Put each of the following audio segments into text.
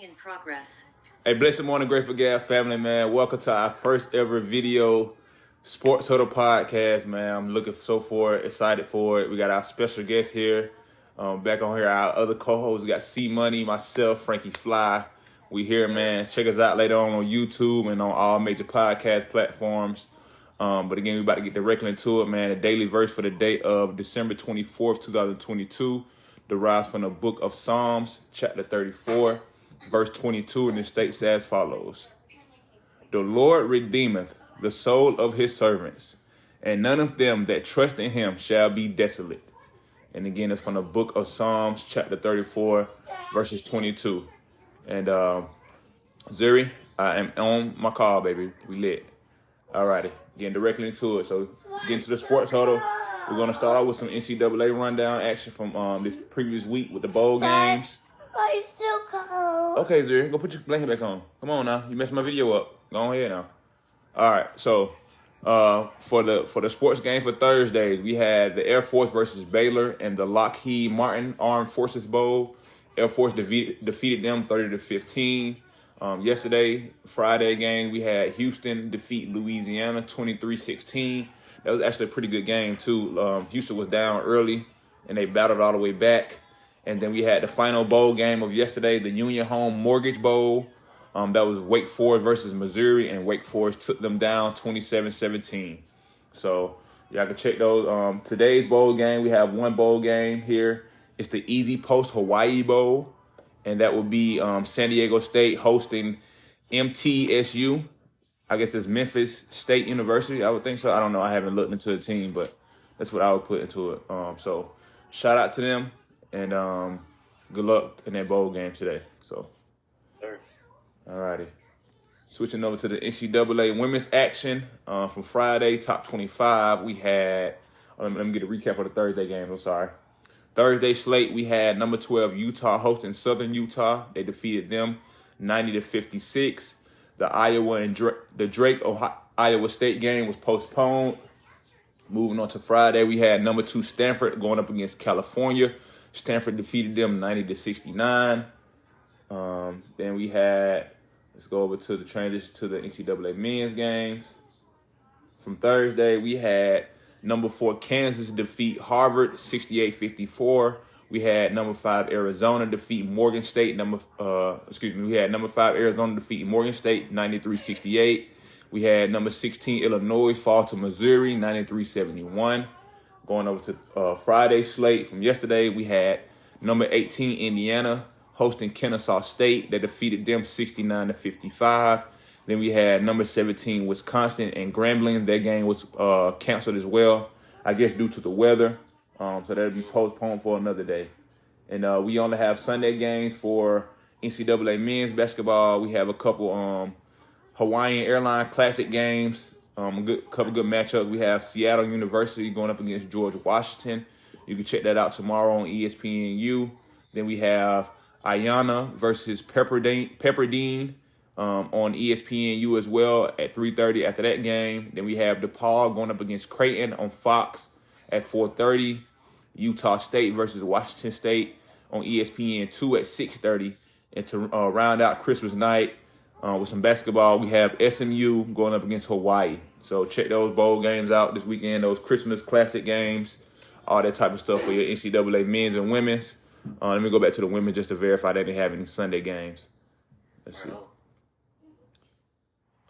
in progress. Hey, blessed morning, Grateful Gab family, man. Welcome to our first ever video Sports Huddle podcast, man. I'm looking excited for it. We got our special guest here. Back on here, our other co-hosts. We got C Money, myself, Frankie Fly. We here, man. Check us out later on YouTube and on all major podcast platforms. But again, we about to get directly into it, man. The daily verse for the day of December 24th, 2022 derives from the book of Psalms, chapter 34, verse 22, and it states as follows. The Lord redeemeth the soul of his servants, and none of them that trust in him shall be desolate. And again, it's from the book of Psalms, chapter 34, verses 22. And Zuri, I am on my call, baby. We lit. Alrighty, getting directly into it. So getting to the sports huddle. We're going to start out with some NCAA rundown action from this previous week with the bowl games. I'm still cold. Okay, Zuri, go put your blanket back on. Come on now. You messed my video up. Go ahead now. All right, so for the sports game for Thursdays, we had the Air Force versus Baylor and the Lockheed Martin Armed Forces Bowl. Air Force defeated them 30-15. Yesterday, Friday game, we had Houston defeat Louisiana 23-16. That was actually a pretty good game, too. Houston was down early, and they battled all the way back. And then we had the final bowl game of yesterday, the Union Home Mortgage Bowl. That was Wake Forest versus Missouri, and Wake Forest took them down 27-17. So y'all can check those. Today's bowl game, we have one bowl game here. It's the Easy Post Hawaii Bowl, and that will be San Diego State hosting MTSU. I guess it's Memphis State University. I would think so. I don't know. I haven't looked into the team, but that's what I would put into it. So shout out to them, and good luck in that bowl game today. So, alrighty. Switching over to the NCAA women's action from Friday, top 25. We had, let me get a recap of the Thursday games. I'm sorry. Thursday slate, we had number 12 Utah hosting Southern Utah. They defeated them 90-56. The Iowa and Drake Iowa State game was postponed. Moving on to Friday, we had number 2 Stanford going up against California. Stanford defeated them 90-69. Then we had, let's go over to the transition to the NCAA men's games. From Thursday, we had number 4 Kansas defeat Harvard 68-54. We had number 5 Arizona defeat Morgan State. We had number 5 Arizona defeat Morgan State 93-68. We had number 16 Illinois fall to Missouri 93-71. Going over to Friday slate from yesterday, we had number 18 Indiana hosting Kennesaw State. They defeated them 69-55. Then we had number 17 Wisconsin and Grambling. Their game was canceled as well, I guess due to the weather. So that'll be postponed for another day. And we only have Sunday games for NCAA men's basketball. We have a couple Hawaiian Airline Classic games, couple good matchups. We have Seattle University going up against George Washington. You can check that out tomorrow on ESPNU. Then we have Ayana versus Pepperdine on ESPNU as well at 3:30 after that game. Then we have DePaul going up against Creighton on Fox at 4:30. Utah State versus Washington State on ESPN2 at 6:30. And to round out Christmas night with some basketball, we have SMU going up against Hawaii. So check those bowl games out this weekend, those Christmas classic games, all that type of stuff for your NCAA men's and women's. Let me go back to the women just to verify they didn't have any Sunday games. Let's see.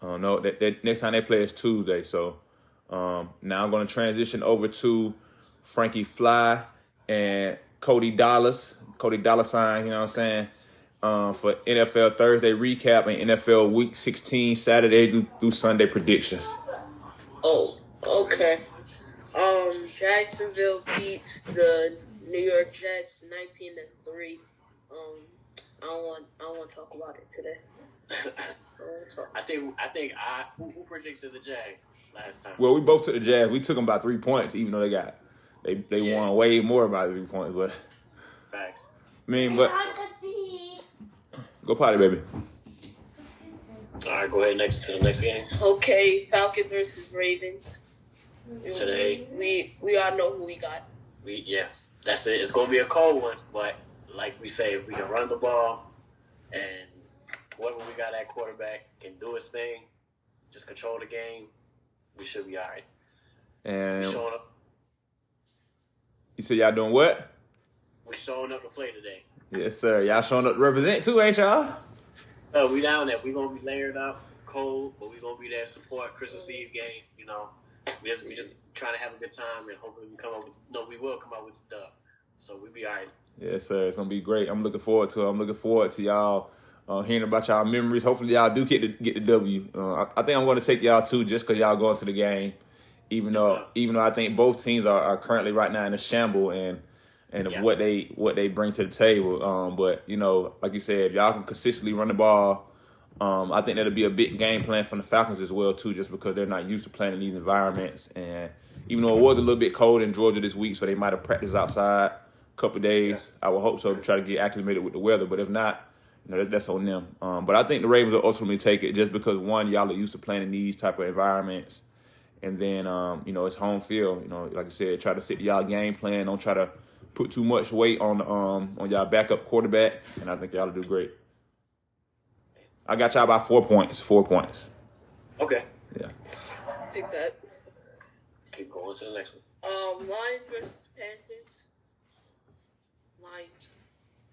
No, that next time they play is Tuesday. So now I'm going to transition over to Frankie Fly and Cody Dallas. Cody Dollar Sign, you know what I'm saying? For NFL Thursday recap and NFL Week 16 Saturday through Sunday predictions. Oh, okay. Jacksonville beats the New York Jets 19-3. I don't want to talk about it today. Who predicted the Jags last time? Well, we both took the Jags. We took them by 3 points, even though they won way more by 3 points. But Facts. I mean, but go potty, baby. All right, go ahead to the next game. Okay, Falcons versus Ravens. Today, we all know who we got. That's it. It's gonna be a cold one, but like we say, if we can run the ball and got that quarterback, can do his thing, just control the game, we should be all right. And We showing up. you said y'all doing what? We showing up to play today. Yes, sir. Y'all showing up to represent too, ain't y'all? We down there. We gonna be layered up, cold, but we gonna be there to support Christmas Eve game. You know, we just trying to have a good time, and hopefully we will come up with the dub. So we be all right. Yes, sir. It's gonna be great. I'm looking forward to it. I'm looking forward to y'all hearing about y'all memories. Hopefully, y'all do get the W. I think I'm going to take y'all too, just because y'all going to the game. Even though I think both teams are currently right now in a shamble and what they bring to the table. But you know, like you said, if y'all can consistently run the ball, I think that'll be a big game plan from the Falcons as well too, just because they're not used to playing in these environments. And even though it was a little bit cold in Georgia this week, so they might have practiced outside a couple of days. I would hope so to try to get acclimated with the weather. But if not, you know, that's on them. But I think the Ravens will ultimately take it just because, one, y'all are used to playing in these type of environments. And then, you know, it's home field. You know, like I said, try to stick to y'all game plan. Don't try to put too much weight on y'all backup quarterback. And I think y'all will do great. I got y'all by 4 points. 4 points. Okay. Yeah. Take that. Keep going to the next one. Lions versus Panthers.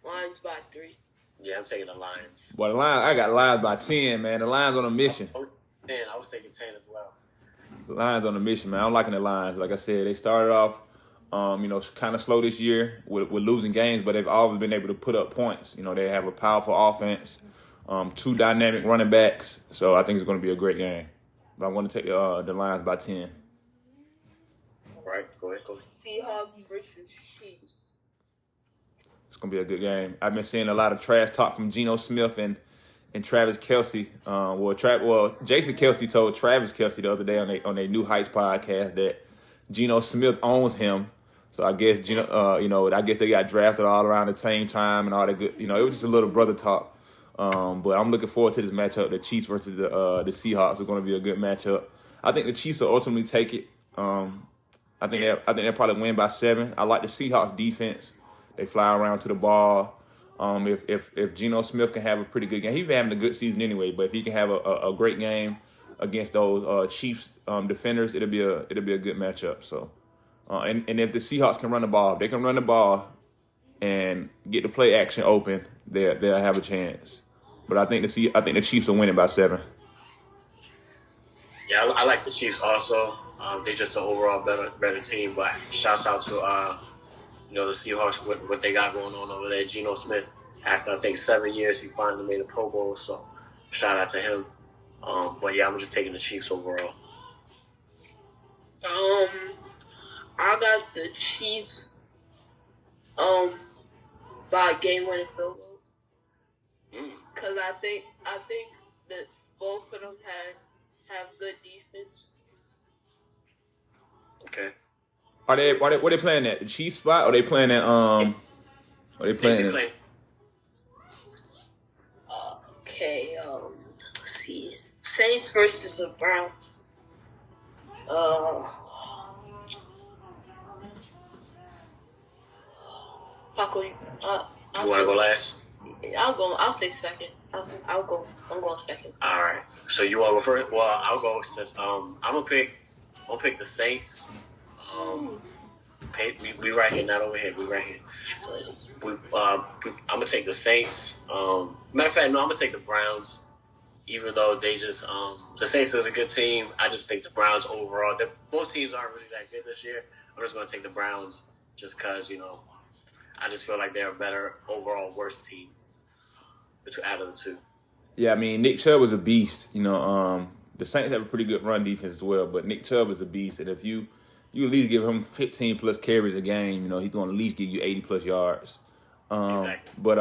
Lions by 3. Yeah, I'm taking the Lions. Well, I got Lions by 10, man. The Lions on a mission. I was taking 10 as well. The Lions on a mission, man. I'm liking the Lions. Like I said, they started off, you know, kind of slow this year with losing games, but they've always been able to put up points. You know, they have a powerful offense, 2 dynamic running backs, so I think it's going to be a great game. But I'm going to take the Lions by 10. All right, go ahead. Seahawks versus Chiefs. It's going to be a good game. I've been seeing a lot of trash talk from Geno Smith and Travis Kelce. Jason Kelce told Travis Kelce the other day on their New Heights podcast that Geno Smith owns him. So I guess I guess they got drafted all around the same time and all that good. You know, it was just a little brother talk. But I'm looking forward to this matchup. The Chiefs versus the Seahawks is going to be a good matchup. I think the Chiefs will ultimately take it. I think they'll probably win by 7. I like the Seahawks defense. They fly around to the ball. If Geno Smith can have a pretty good game, he's been having a good season anyway. But if he can have a great game against those Chiefs defenders, it'll be a good matchup. So, and if the Seahawks can run the ball, if they can run the ball and get the play action open, they'll have a chance. But I think the Chiefs will win it by 7. Yeah, I like the Chiefs also. They're just an overall better team. But shouts out to the Seahawks, what they got going on over there. Geno Smith, after I think 7 years, he finally made a Pro Bowl. So shout out to him. But yeah, I'm just taking the Chiefs overall. I got the Chiefs by game-winning field goal. Because I think that both of them have good defense. Okay. What are they playing at? The Chiefs spot? Or are they playing at Are they playing at? Okay, let's see. Saints versus the Browns. Paco, You want to go last? I'll say second. I'm going second. All right. So you want to go first? Well, I'll go since I'm gonna pick the Saints. We right here, not over here. We right here. I'm gonna take the Saints. Matter of fact, no, I'm gonna take the Browns. Even though they just the Saints is a good team, I just think the Browns overall. Both teams aren't really that good this year. I'm just gonna take the Browns just because I just feel like they're a better overall worst team out of the two. Yeah, I mean, Nick Chubb was a beast. The Saints have a pretty good run defense as well, but Nick Chubb is a beast. And if you at least give him 15-plus carries a game, he's going to at least give you 80-plus yards. Exactly. But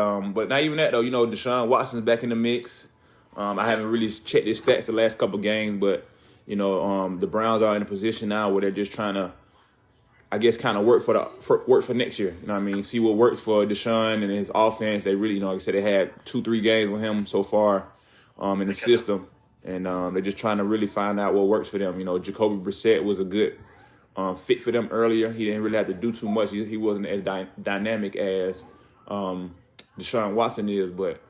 not even that, though. Deshaun Watson's back in the mix. I haven't really checked his stats the last couple games, but, the Browns are in a position now where they're just trying to, I guess, kind of work for next year. You know what I mean? See what works for Deshaun and his offense. They really, like I said, they had 2-3 games with him so far in the system. And they're just trying to really find out what works for them. Jacoby Brissett was a good fit for them earlier. He didn't really have to do too much. He wasn't as dynamic as Deshaun Watson is. But,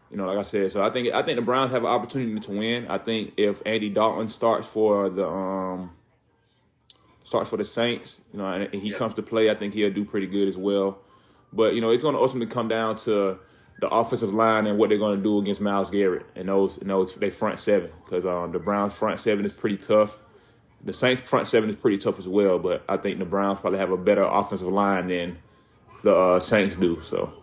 Like I said, so I think the Browns have an opportunity to win. I think if Andy Dalton starts for the Saints, and he comes to play, I think he'll do pretty good as well. But it's going to ultimately come down to the offensive line and what they're going to do against Myles Garrett and they front seven, because the Browns front seven is pretty tough. The Saints front seven is pretty tough as well, but I think the Browns probably have a better offensive line than the Saints do. So,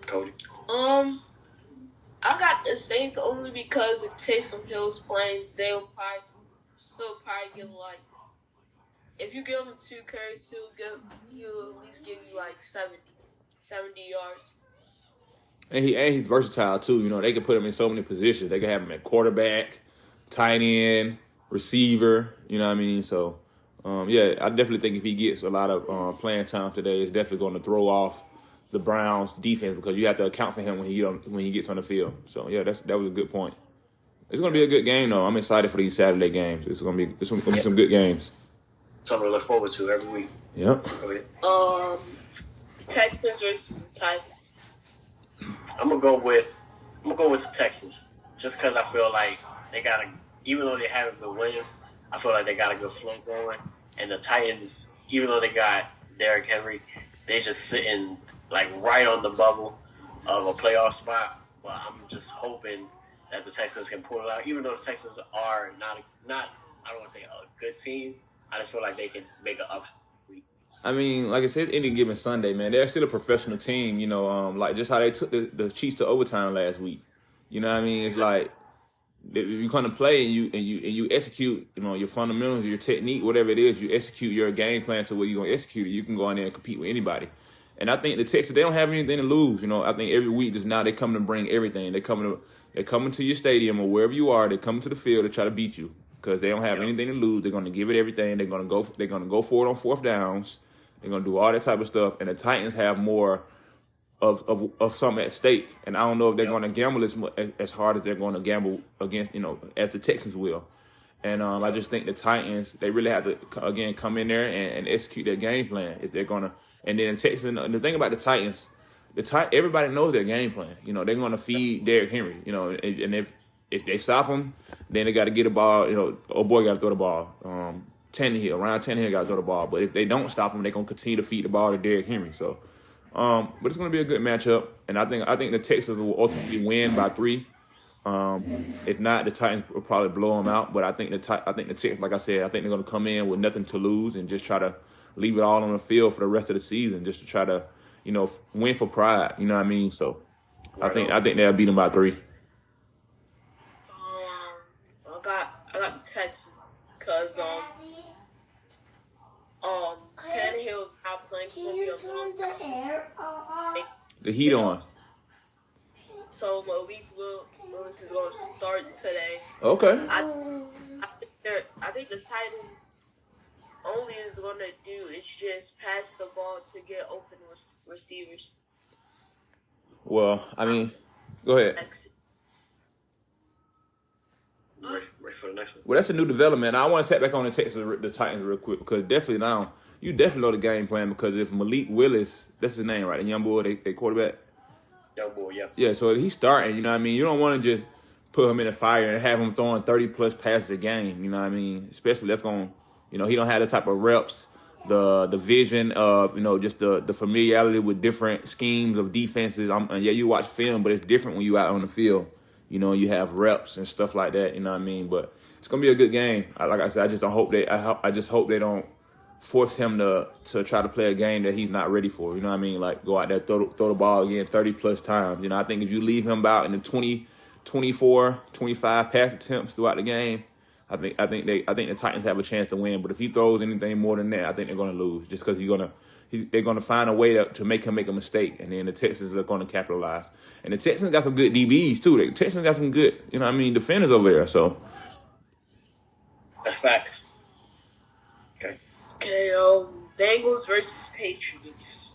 Cody. I got the Saints only because if Taysom Hill's playing, he'll probably give like, if you give him 2 carries, he'll at least give you like 70 yards. And he's versatile too. They can put him in so many positions. They can have him at quarterback, tight end, receiver. You know what I mean? So, I definitely think if he gets a lot of playing time today, it's definitely going to throw off the Browns' defense, because you have to account for him when he gets on the field. So that was a good point. It's going to be a good game though. I'm excited for these Saturday games. It's going to be some good games. Something to look forward to every week. Yep. Texans versus Titans. I'm gonna go with the Texans, just because I feel like they got even though they haven't been winning, I feel like they got a good flow going. And the Titans, even though they got Derrick Henry, they just sitting like right on the bubble of a playoff spot. But I'm just hoping that the Texans can pull it out. Even though the Texans are not I don't want to say a good team, I just feel like they can make an upset. I mean, like I said, any given Sunday, man, they're still a professional team. Like just how they took the Chiefs to overtime last week. You know what I mean? It's like if you come to play and you execute, your fundamentals, your technique, whatever it is, you execute your game plan to where you're gonna execute it. You can go in there and compete with anybody. And I think the Texans, they don't have anything to lose. I think every week just now they come to bring everything. They're coming to your stadium or wherever you are. They come to the field to try to beat you because they don't have anything to lose. They're going to give it everything. They're going to go for it on fourth downs. They're going to do all that type of stuff. And the Titans have more of something at stake. And I don't know if they're going to gamble as hard as they're going to gamble against, as the Texans will. And I just think the Titans, they really have to, again, come in there and execute their game plan if they're going to. And then Texans, and the thing about the Titans, everybody knows their game plan. They're going to feed Derrick Henry. And if they stop him, then they got to get a ball. Old boy got to throw the ball. Ryan Tannehill got to throw the ball. But if they don't stop him, they're going to continue to feed the ball to Derrick Henry. So, but it's going to be a good matchup. And I think the Texans will ultimately win by 3. If not, the Titans will probably blow them out. But I think the Texans, like I said, I think they're going to come in with nothing to lose and just try to leave it all on the field for the rest of the season, just to try to, win for pride. You know what I mean? So, I think they'll beat them by 3. I got the Texans because Tannehill's not playing, so the heat on. So Malik Willis is going to start today. Okay. I think the Titans only is going to do is just pass the ball to get open receivers. Well, I mean, go ahead. Ready for the next one? Well, that's a new development. I want to set back on the Titans real quick because you definitely know the game plan, because if Malik Willis, that's his name, right? The young boy, they quarterback. Young boy, yeah. Yeah, so if he's starting, you know what I mean? You don't want to just put him in the fire and have him throwing 30-plus passes a game, you know what I mean? Especially that's going to, he don't have the type of reps, the vision of, just the familiarity with different schemes of defenses. You watch film, but it's different when you out on the field. You have reps and stuff like that, you know what I mean? But it's going to be a good game. Like I said, I just hope they don't force him to try to play a game that he's not ready for. You know what I mean? Like go out there, throw the ball again 30-plus times. I think if you leave him about in the 20, 24, 25 pass attempts throughout the game, I think the Titans have a chance to win. But if he throws anything more than that, I think they're going to lose, just because they're going to find a way to make him make a mistake, and then the Texans are going to capitalize. And the Texans got some good DBs too. The Texans got some good, defenders over there. So that's facts. Okay, Bengals versus Patriots.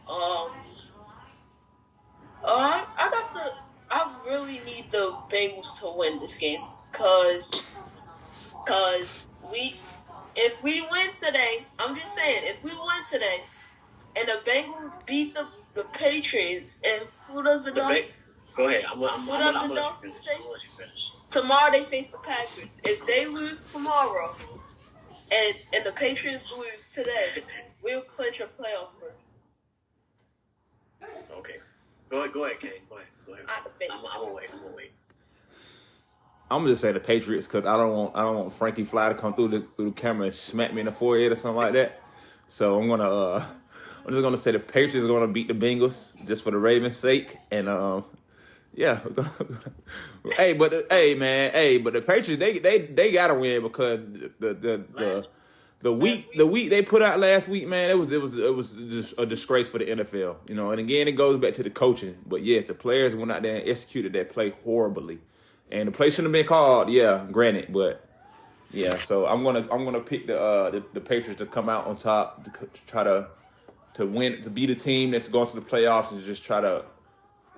I really need the Bengals to win this game, cause if we win today, I'm just saying, if we win today, and the Bengals beat the Patriots, and Who does the Dolphins? Go ahead. I'm gonna let you finish. Tomorrow they face the Packers. If they lose tomorrow, and the Patriots lose today, we'll clinch a playoff berth. Okay. Go ahead, Kane. Go ahead. I'm gonna wait. I'm gonna just say the Patriots because I don't want Frankie Fly to come through the camera and smack me in the forehead or something like that. So I'm just gonna say the Patriots are gonna beat the Bengals just for the Ravens' sake, and yeah. but the Patriots they gotta win because the week they put out last week, man, it was just a disgrace for the NFL, you know. And again, it goes back to the coaching. But yes, the players went out there and executed that play horribly, and the play shouldn't have been called. Yeah, granted, but yeah. So I'm gonna pick the Patriots to come out on top to try to win, to be the team that's going to the playoffs and just try to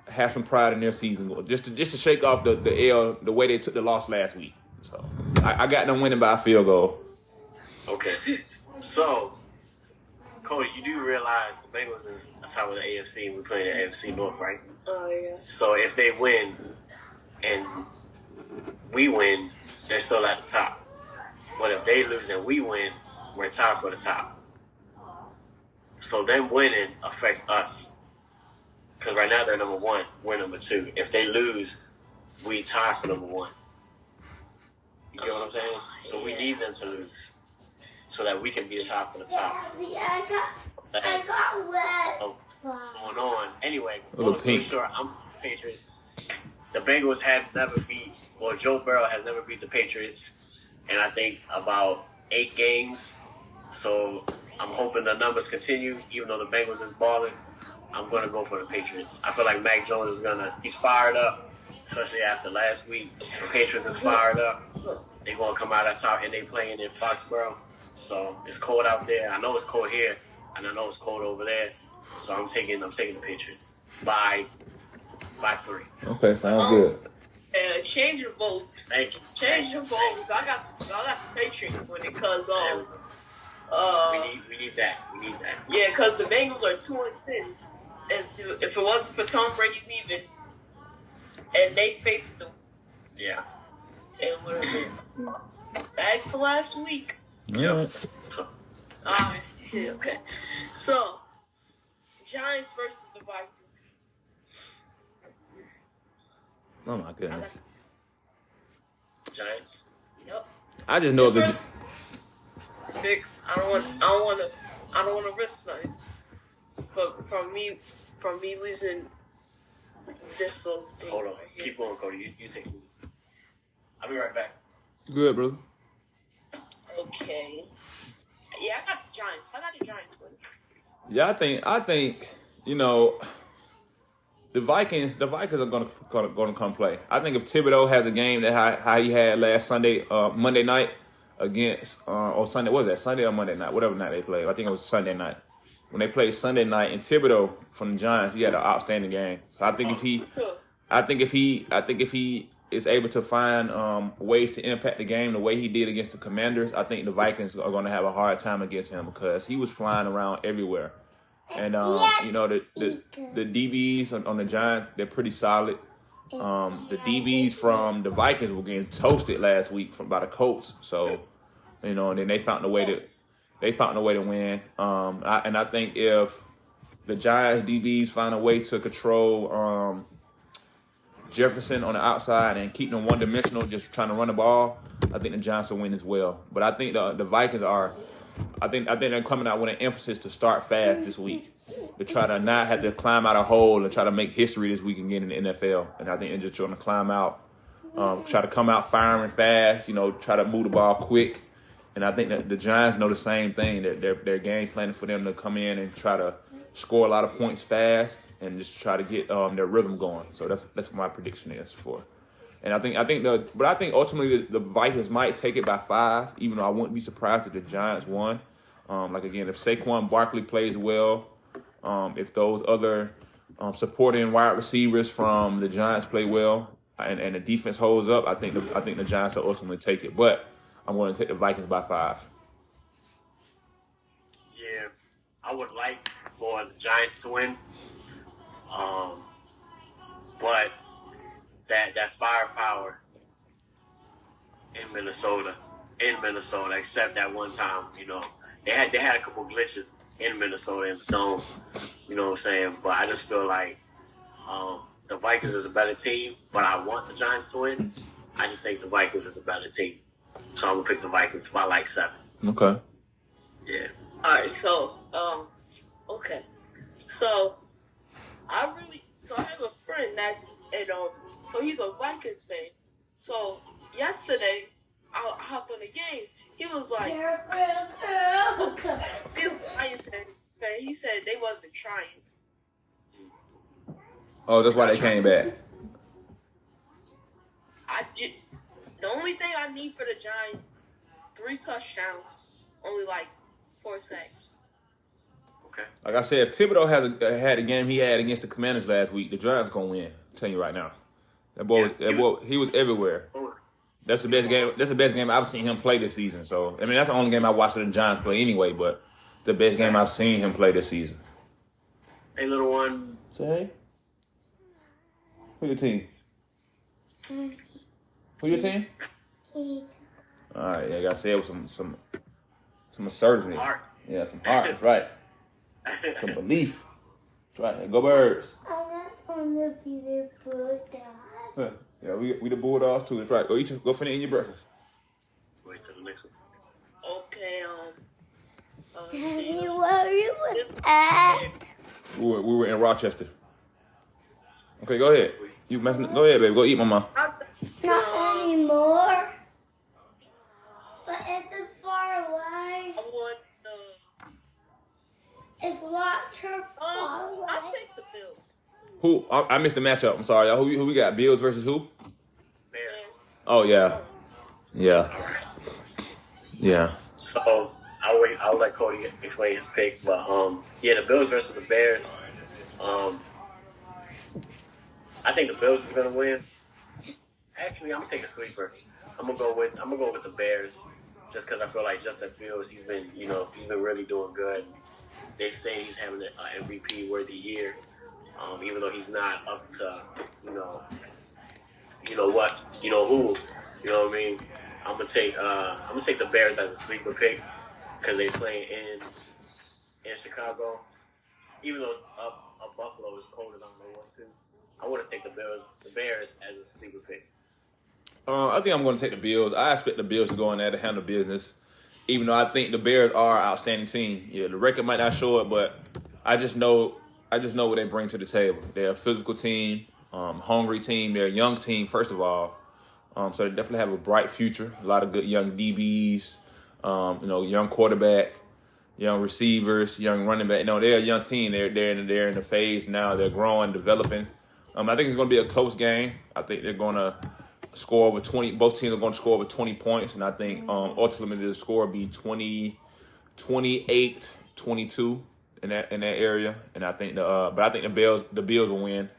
have some pride in their season, just to shake off the L the way they took the loss last week. So I got them winning by a field goal. Okay. So, Cody, you do realize the Bengals is a top of the AFC and we're playing the AFC North, right? Oh, yeah. So if they win and we win, they're still at the top. But if they lose and we win, we're tied for the top. So them winning affects us. Because right now they're number one, we're number two. If they lose, we tie for number one. You get what I'm saying? So we need them to lose so that we can be tied for the top. I got wet. Going on. Anyway, long story short, I'm Patriots. The Bengals have never beat, or Joe Burrow has never beat the Patriots in I think about 8 games. So I'm hoping the numbers continue, even though the Bengals is balling. I'm going to go for the Patriots. I feel like Mac Jones he's fired up, especially after last week. The Patriots is fired up. They're going to come out on top, and they playing in Foxborough. So it's cold out there. I know it's cold here, and I know it's cold over there. So I'm taking the Patriots by 3. Okay, sounds good. Change your vote. Thank you. Change your votes. I got the Patriots winning because we need that. Yeah, because the Bengals are 2-10. If it wasn't for Tom Brady leaving, and they faced them, yeah, it would have been back to last week. Yeah. Okay. So, Giants versus the Vikings. Oh my goodness. Giants. Yep. I just know that. Vic, I don't want to risk nothing. But from me losing this little thing. Hold on. Keep going, Cody. You take it. I'll be right back. Good, brother. Okay. Yeah, I got the Giants. I got the Giants winning. Yeah, I think you know the Vikings are gonna come play. I think if Thibodeau has a game that how he had last Monday night against or Sunday, what was that, Sunday or Monday night, whatever night they played. I think it was Sunday night. When they played Sunday night, and Thibodeau from the Giants, he had an outstanding game. So I think if he is able to find ways to impact the game the way he did against the Commanders, I think the Vikings are going to have a hard time against him because he was flying around everywhere. And you know the DBs on the Giants, they're pretty solid. The DBs from the Vikings were getting toasted last week by the Colts. So you know, and then they found a way to win. And I think if the Giants DBs find a way to control Jefferson on the outside and keep them one-dimensional, just trying to run the ball, I think the Giants will win as well. But I think the Vikings I think they're coming out with an emphasis to start fast this week, to try to not have to climb out a hole and try to make history this week again in the NFL. And I think they're just trying to climb out, try to come out firing fast, you know, try to move the ball quick. And I think that the Giants know the same thing, that they're game planning for them to come in and try to score a lot of points fast and just try to get their rhythm going. So that's what my prediction is for. And I think ultimately the Vikings might take it by 5, even though I wouldn't be surprised if the Giants won. Like again, if Saquon Barkley plays well, if those other supporting wide receivers from the Giants play well, and the defense holds up, I think the Giants will ultimately take it. But I'm going to take the Vikings by 5. Yeah, I would like for the Giants to win. but that firepower in Minnesota, except that one time, they had a couple glitches in Minnesota in the dome. You know what I'm saying? But I just feel like the Vikings is a better team, but I want the Giants to win. I just think the Vikings is a better team. So I'm going to pick the Vikings by like 7. Okay. Yeah. All right, so, okay. So, I have a friend that's, so he's a Vikings fan. So, yesterday, I hopped on the game. He was like, he was a Lions fan. He said they wasn't trying. Oh, that's why they came back. The only thing I need for the Giants, 3 touchdowns, only like 4 sacks. Okay. Like I said, if Thibodeau had a game he had against the Commanders last week, the Giants gonna win. I'm telling you right now. That boy, he was everywhere. That's the best game. That's the best game I've seen him play this season. So I mean, that's the only game I watched the Giants play anyway. But the best game I've seen him play this season. Hey, little one. Say hey. Who your team? Who your team? All right, yeah, I gotta say it with some assertiveness. Heart. Yeah, some heart. That's right. Some belief. That's right. Go Birds. I just want to be the Bulldog. Yeah, we the Bulldogs too. That's right. Go finish eating your breakfast. Wait till the next one. Okay, Daddy, where you was at? We were in Rochester. Okay, go ahead. Go ahead, baby. Go eat, mama. Not anymore. But it's far away. I want It's lots far away. I'll take the Bills. Who? I missed the matchup. I'm sorry, y'all. Who we got? Bills versus who? Bears. Oh yeah. So I'll let Cody explain his pick, but the Bills versus the Bears. I think the Bills is gonna win. Actually, I'm gonna take a sleeper. I'm gonna go with the Bears, just because I feel like Justin Fields, he's been really doing good. They say he's having an MVP worthy year, even though he's not up to who. You know what I mean. I'm gonna take the Bears as a sleeper pick because they play in Chicago. Even though up Buffalo is colder than I want to, I want to take the Bears as a sleeper pick. I think I'm going to take the Bills. I expect the Bills to go in there to handle business, even though I think the Bears are an outstanding team. Yeah, the record might not show it, but I just know what they bring to the table. They're a physical team, hungry team. They're a young team, first of all. So they definitely have a bright future. A lot of good young DBs, young quarterback, young receivers, young running back. They're a young team. They're in the phase now. They're growing, developing. I think it's going to be a close game. I think they're going to score over 20. Both teams are going to score over 20 points, and I think ultimately the score will be 28-22 in that area. And I think the Bills will win.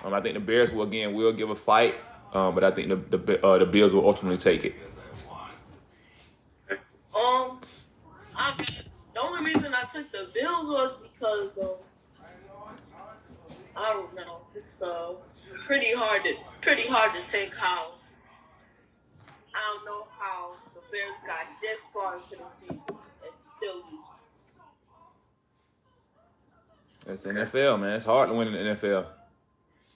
I think the Bears will give a fight, but I think the Bills will ultimately take it. The only reason I took the Bills was because I don't know. It's pretty hard to think how. I don't know how the Bears got this far into the season and still lose. It's the NFL, man. It's hard to win in the NFL.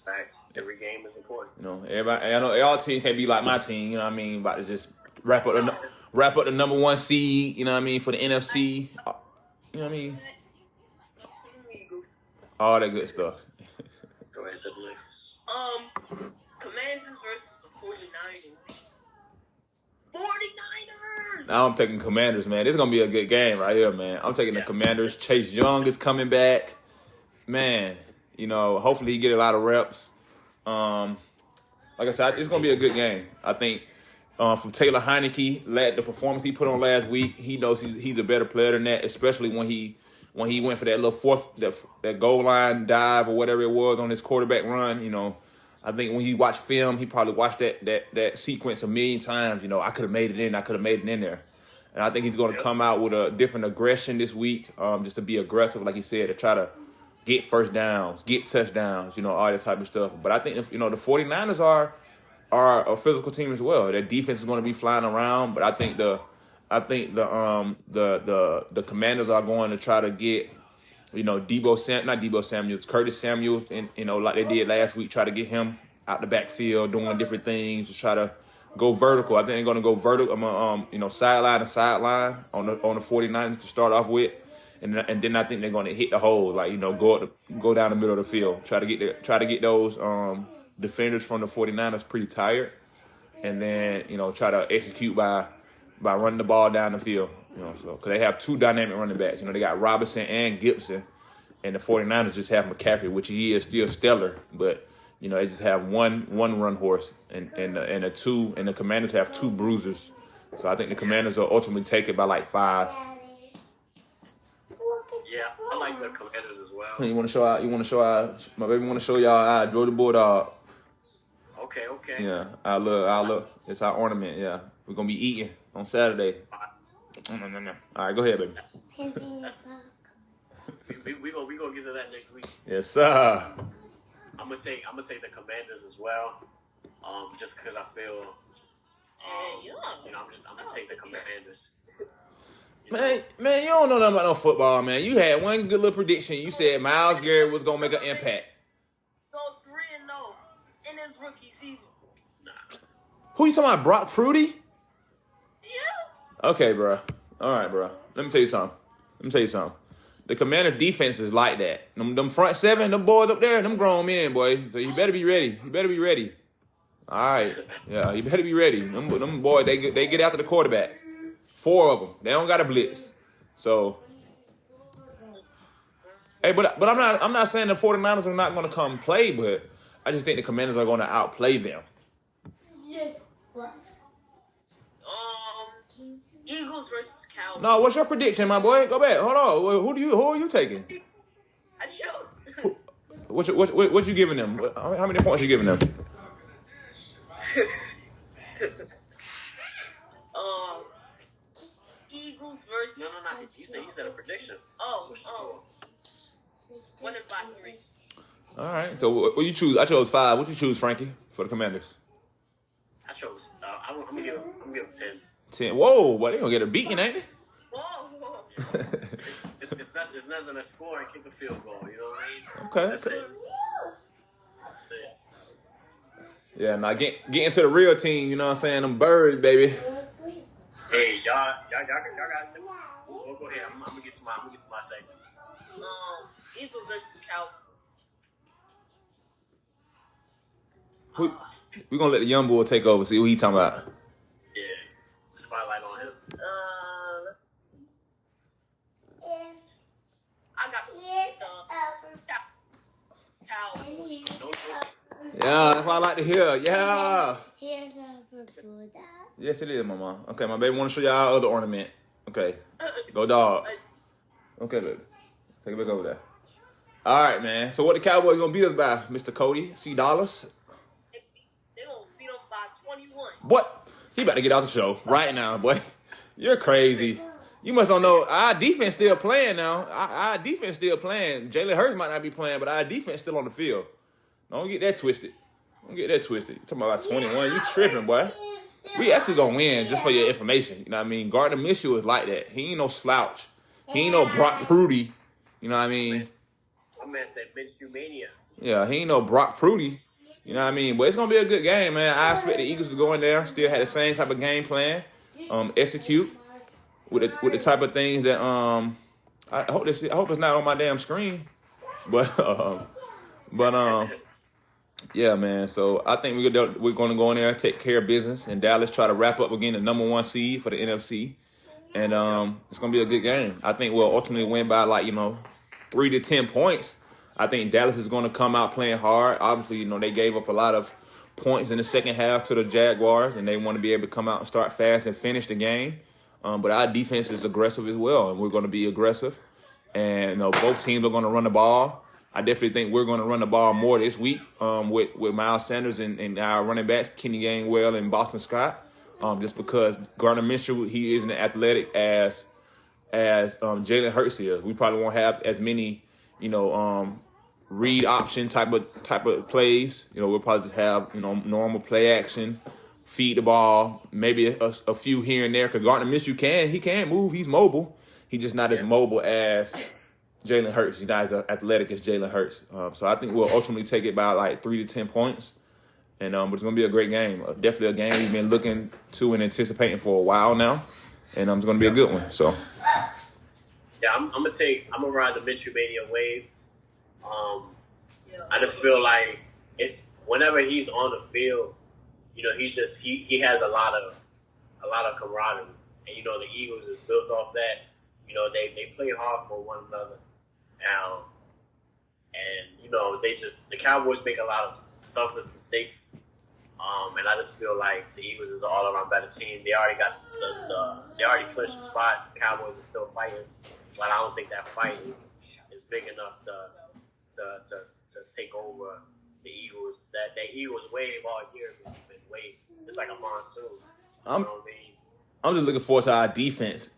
Facts. Every game is important. Everybody. I know all teams can't be like my team. You know what I mean? About to just wrap up the number 1 seed. You know what I mean, for the NFC. You know what I mean? All that good stuff. Go ahead, say the next. Commanders versus the 49ers. 49ers! Now I'm taking Commanders, man. This is going to be a good game right here, man. I'm taking the Commanders. Chase Young is coming back. Man, hopefully he get a lot of reps. Like I said, it's going to be a good game. I think from Taylor Heineke, the performance he put on last week, he knows he's a better player than that, especially when he went for that little that goal line dive or whatever it was on his quarterback run. I think when he watched film, he probably watched that sequence a million times. I could have made it in. I could have made it in there. And I think he's going to come out with a different aggression this week, just to be aggressive, like he said, to try to get first downs, get touchdowns, all that type of stuff. But I think, the 49ers are a physical team as well. Their defense is going to be flying around, but I think the Commanders are going to try to get, Curtis Samuels, and like they did last week, try to get him out the backfield doing different things to try to go vertical. I think they're going to go vertical. Sideline to sideline on the 49ers to start off with, and then I think they're going to hit the hole, go down the middle of the field, try to get those defenders from the 49ers pretty tired, and then try to execute by running the ball down the field. Because they have two dynamic running backs. They got Robinson and Gibson, and the 49ers just have McCaffrey, which he is still stellar, but they just have one run horse, and the Commanders have two bruisers. So I think the Commanders will ultimately take it by like 5. Yeah, I like the Commanders as well. You want to show out? My baby want to show y'all our Georgia Bulldog. Okay. Yeah, I love. It's our ornament. Yeah, we're gonna be eating on Saturday. No. All right, go ahead, baby. We gonna get to that next week. Yes, sir. I'm gonna take the Commanders as well. Just because I feel, I'm gonna take the Commanders. Man, you don't know nothing about no football, man. You had one good little prediction. You said Myles Garrett was gonna make an impact. Go 3-0 in his rookie season. Nah. Who you talking about, Brock Purdy? Yes. Okay, bro. All right, bro. Let me tell you something. The Commander defense is like that. Them front seven, them boys up there, them grown men, boy. So you better be ready. All right. Yeah, you better be ready. Them boys, they get after the quarterback. 4 of them. They don't got a blitz. So, hey, but I'm not saying the 49ers are not going to come play, but I just think the Commanders are going to outplay them. Yes. What? Eagles versus Cowboys. No, what's your prediction, my boy? Go back. Hold on. Who are you taking? I showed. What you giving them? How many points you giving them? Eagles versus. No. You said a prediction. Oh. 1 and 5, 3. All right. So what you choose? I chose 5. What you choose, Frankie, for the Commanders? I chose. I'm gonna give them 10. 10. Whoa, boy, they gonna get a beating, ain't they? Whoa. It's nothing to score and kick a field goal. You know what I mean? Okay. Yeah, now get into the real team. You know what I'm saying? Them birds, baby. Hey, y'all got it. We'll go ahead. I'm gonna get to my segment. Eagles versus Cowboys. We gonna let the young boy take over. See what he talking about. Yeah, spotlight on him. Let's see. I got Cowboys. Yeah, that's what I like to hear. Yeah. Here's a Buddha. Yes, it is, Mama. Okay, my baby want to show y'all our other ornament. Okay, go dogs. Okay, baby, take it back over there. All right, man. So what the Cowboys gonna beat us by, Mr. Cody C. Dollars? They gonna beat them by 21. What? He about to get out the show right now, boy. You're crazy. You must don't know. Our defense still playing now. Our defense still playing. Jalen Hurts might not be playing, but our defense still on the field. Don't get that twisted. You talking about 21. You tripping, boy. We actually gonna win, just for your information. You know what I mean? Gardner Minshew is like that. He ain't no slouch. He ain't no Brock Purdy. You know what I mean? My man said Minshew mania. Yeah, he ain't no Brock Purdy. You know what I mean? But it's gonna be a good game, man. I expect the Eagles to go in there, still have the same type of game plan, execute with the type of things that I hope it's not on my damn screen, but yeah, man. So I think we're going to go in there, take care of business, and Dallas try to wrap up again the number 1 seed for the NFC, and it's going to be a good game. I think we'll ultimately win by 3 to 10 points. I think Dallas is going to come out playing hard. Obviously, they gave up a lot of points in the second half to the Jaguars, and they want to be able to come out and start fast and finish the game. But our defense is aggressive as well, and we're going to be aggressive. And both teams are going to run the ball. I definitely think we're going to run the ball more this week with Miles Sanders and our running backs, Kenny Gainwell and Boston Scott, just because Gardner Minshew, he isn't as athletic as Jalen Hurts is. We probably won't have as many, read option type of plays. We'll probably just have normal play action, feed the ball, maybe a few here and there. Because Gardner Minshew can move. He's mobile. He's just not as mobile as Jalen Hurts. He's not as athletic as Jalen Hurts. So I think we'll ultimately take it by like 3 to 10 points. And but it's gonna be a great game. Definitely a game we've been looking to and anticipating for a while now. And it's gonna be a good one. So yeah, I'm gonna ride the Minshew Mania wave. I just feel like it's whenever he's on the field, he has a lot of camaraderie, and the Eagles is built off that. They play hard for one another, and the Cowboys make a lot of selfless mistakes, and I just feel like the Eagles is an all around better team. They already got they already clinched the spot. Cowboys are still fighting, but I don't think that fight is big enough to take over the Eagles. That Eagles wave all year has been wave. It's like a monsoon. You know what I mean? I'm just looking forward to our defense.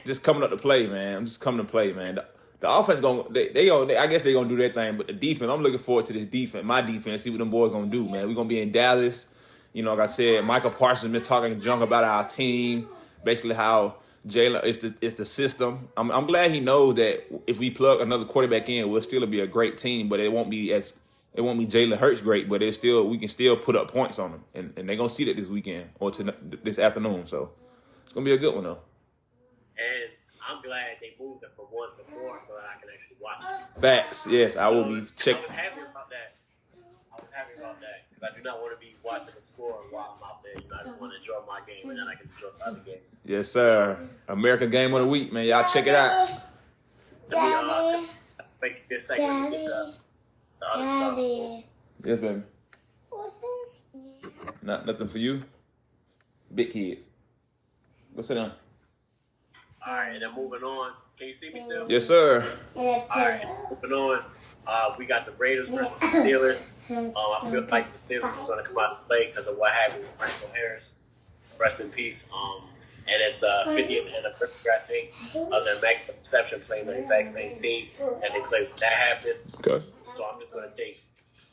Just coming up to play, man. I'm just coming to play, man. The offense I guess they're gonna do their thing, but the defense, I'm looking forward to this defense. My defense, see what them boys gonna do, man. We're gonna be in Dallas. Like I said, Michael Parsons been talking junk about our team, basically how Jalen it's the system. I'm glad he knows that if we plug another quarterback in, we'll still be a great team, but it won't be Jalen Hurts great, but we can still put up points on them, and they're gonna see that this weekend or this afternoon. So it's gonna be a good one though. And I'm glad they moved it from 1 to 4 so that I can actually watch it. Facts, yes, I will be checking. I was happy about that because I do not want to be watching the score while I'm out there. I just want to enjoy my game, and then I can enjoy the other games. Yes, sir. American Game of the Week, man. Y'all check it out. Daddy. Make this segment to get the other stuff. Yes, baby. What's in here? Nothing for you. Big kids. Go sit down. All right, and then moving on. Can you see me still? Yes, sir. All right, moving on. We got the Raiders versus the Steelers. I feel like the Steelers is going to come out and play because of what happened with Franco Harris. Rest in peace. And it's 50th anniversary, I think, of the Immaculate Reception playing the exact same team that they played when that happened. Okay. So I'm just going to take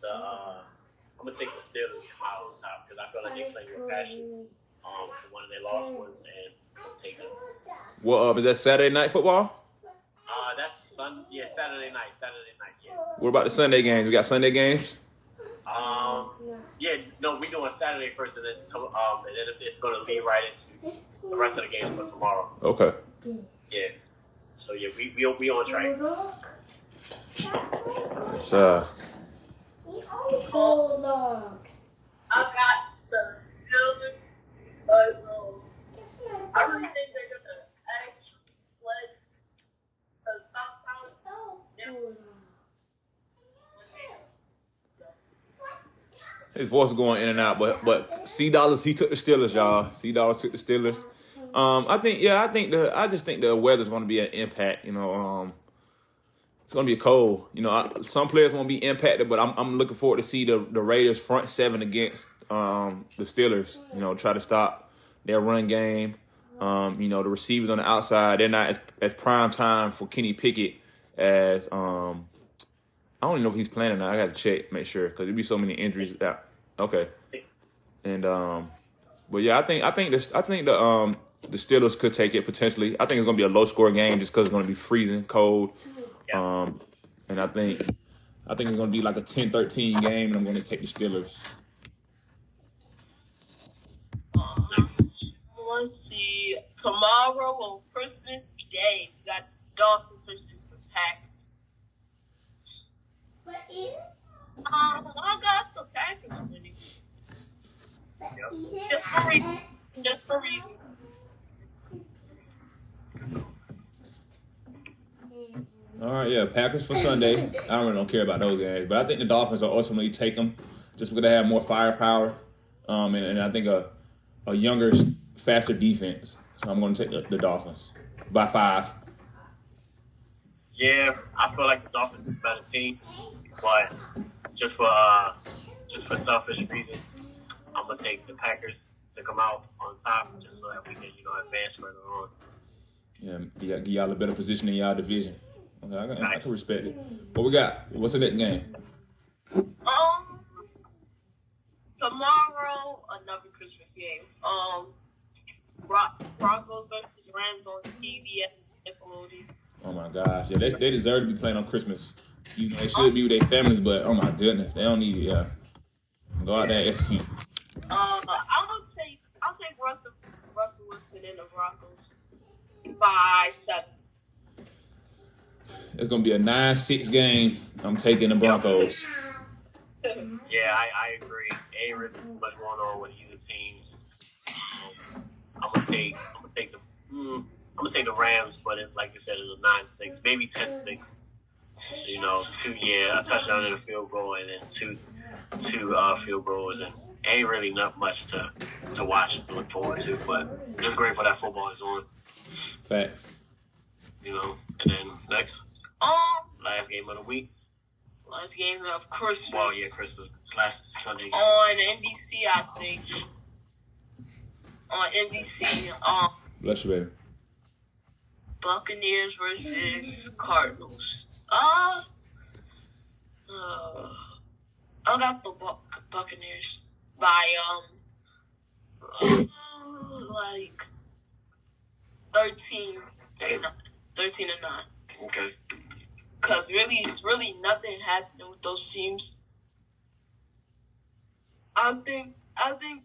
the Steelers to come out on top because I feel like they play with passion for one of their lost ones, and I'll take them. Well, is that Saturday night football? That's Saturday night. Yeah. What about the Sunday games? We got Sunday games? We doing Saturday first, and then it's going to lead right into the rest of the games for tomorrow. Okay. Yeah. So yeah, we on track. It's Hold on. I got the Steelers, but I really think they're gonna actually play. Cause sometimes his voice is going in and out, but C Dollars, he took the Steelers, y'all. C Dollars took the Steelers. I just think the weather's going to be an impact. It's going to be cold. Some players won't be impacted, but I'm looking forward to see the Raiders front seven against the Steelers. Try to stop their run game. The receivers on the outside, they're not as prime time for Kenny Pickett as I don't even know if he's playing or not. I got to check, make sure, because there'd be so many injuries out. Okay, and but yeah, I think the Steelers could take it potentially. I think it's gonna be a low score game just because it's gonna be freezing cold. Yeah. And I think it's gonna be like a 10-13 game, and I'm gonna take the Steelers. let's see. Tomorrow on Christmas Day, we got Dolphins versus the Packers. But Eden? I got the Packers winning. Just for reasons. All right, yeah, Packers for Sunday. I really don't care about those games, but I think the Dolphins will ultimately take them just because they have more firepower, and I think a younger, faster defense. So I'm going to take the Dolphins by 5. Yeah, I feel like the Dolphins is a better team, but just for selfish reasons, I'm gonna take the Packers to come out on top, just so that we can advance further on. Yeah, give y'all a better position in y'all division. Okay, I can respect it. What we got? What's the next game? Tomorrow, another Christmas game. Broncos versus Rams on CBS Nickelodeon. Oh my gosh, yeah, they deserve to be playing on Christmas. You know, they should be with their families, but oh my goodness, they don't need it. Yeah, go out there and execute. I'll take Russell Wilson and the Broncos by 7. It's gonna be a 9-6 game. I'm taking the Broncos. Yeah, I agree. Ain't really much going on with either teams. I'm gonna take the Rams, but like you said, it's a 9-6, maybe 10-6. You know, a touchdown and a field goal, and then two field goals, and ain't really not much to watch to look forward to. But just grateful that football is on. Facts. You know, and then next, last game of the week. Last game of Christmas. Well, yeah, Christmas. Last Sunday game. On NBC, I think. On NBC. Bless you, baby. Buccaneers versus Cardinals. I got the Buccaneers by like 13 to 9. Okay. Because it's really nothing happening with those teams. I think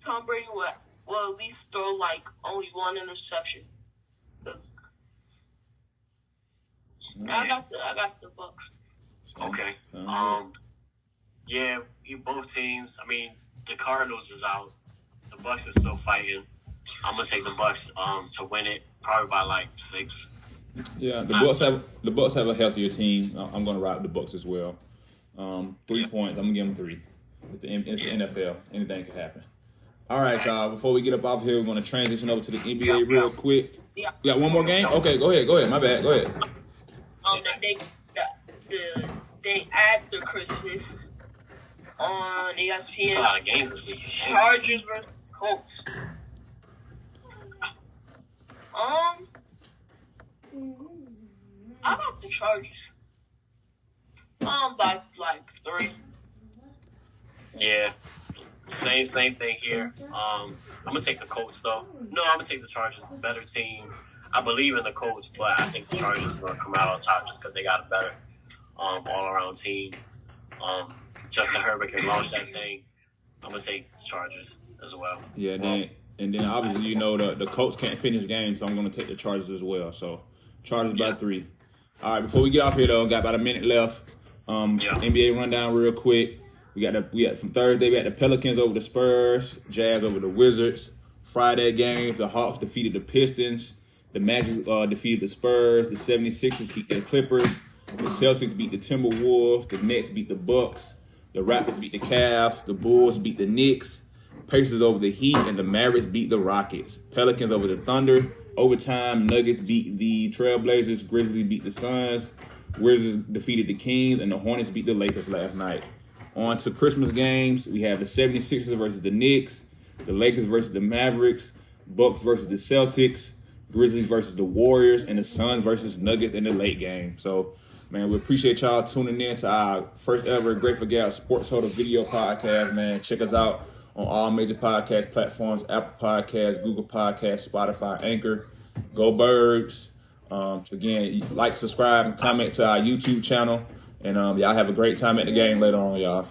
Tom Brady will at least throw like only one interception. I got the Bucks. Okay. Yeah, both teams. I mean, the Cardinals is out. The Bucks are still fighting. I'm gonna take the Bucks to win it, probably by like 6. Yeah, the Bucks have a healthier team. I'm gonna ride the Bucks as well. 3 points. I'm gonna give them 3. It's the NFL. Anything can happen. All right, y'all. Before we get up off here, we're gonna transition over to the NBA real quick. Yeah. We got one more game. Okay, go ahead. My bad. Go ahead. The day after Christmas on ESPN. There's a lot of games this week. Chargers versus Colts. I got the Chargers. By like 3. Yeah. Same thing here. I'm gonna take the Colts though. No, I'm gonna take the Chargers. Better team. I believe in the Colts, but I think the Chargers are gonna come out on top just because they got a better all around team. Justin Herbert can launch that thing. I'm gonna take the Chargers as well. Yeah, and then obviously you know the Colts can't finish games, so I'm gonna take the Chargers as well. So Chargers by 3. All right, before we get off here though, got about a minute left. NBA rundown real quick. We got from Thursday, we got the Pelicans over the Spurs, Jazz over the Wizards. Friday games, the Hawks defeated the Pistons, the Magic defeated the Spurs, the 76ers beat the Clippers, the Celtics beat the Timberwolves, the Nets beat the Bucks, the Raptors beat the Cavs, the Bulls beat the Knicks, Pacers over the Heat, and the Mavericks beat the Rockets. Pelicans over the Thunder. Overtime, Nuggets beat the Trailblazers, Grizzlies beat the Suns, Wizards defeated the Kings, and the Hornets beat the Lakers last night. On to Christmas games, we have the 76ers versus the Knicks, the Lakers versus the Mavericks, Bucks versus the Celtics, Grizzlies versus the Warriors, and the Suns versus Nuggets in the late game. So, man, we appreciate y'all tuning in to our first ever Grateful Gal Sports Huddle video podcast, man. Check us out on all major podcast platforms, Apple Podcasts, Google Podcasts, Spotify, Anchor. Go Birds. Again, like, subscribe, and comment to our YouTube channel. And y'all have a great time at the game later on, y'all.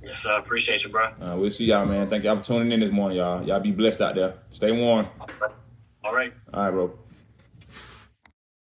Yes, sir. Appreciate you, bro. We'll see y'all, man. Thank y'all for tuning in this morning, y'all. Y'all be blessed out there. Stay warm. All right. All right, bro.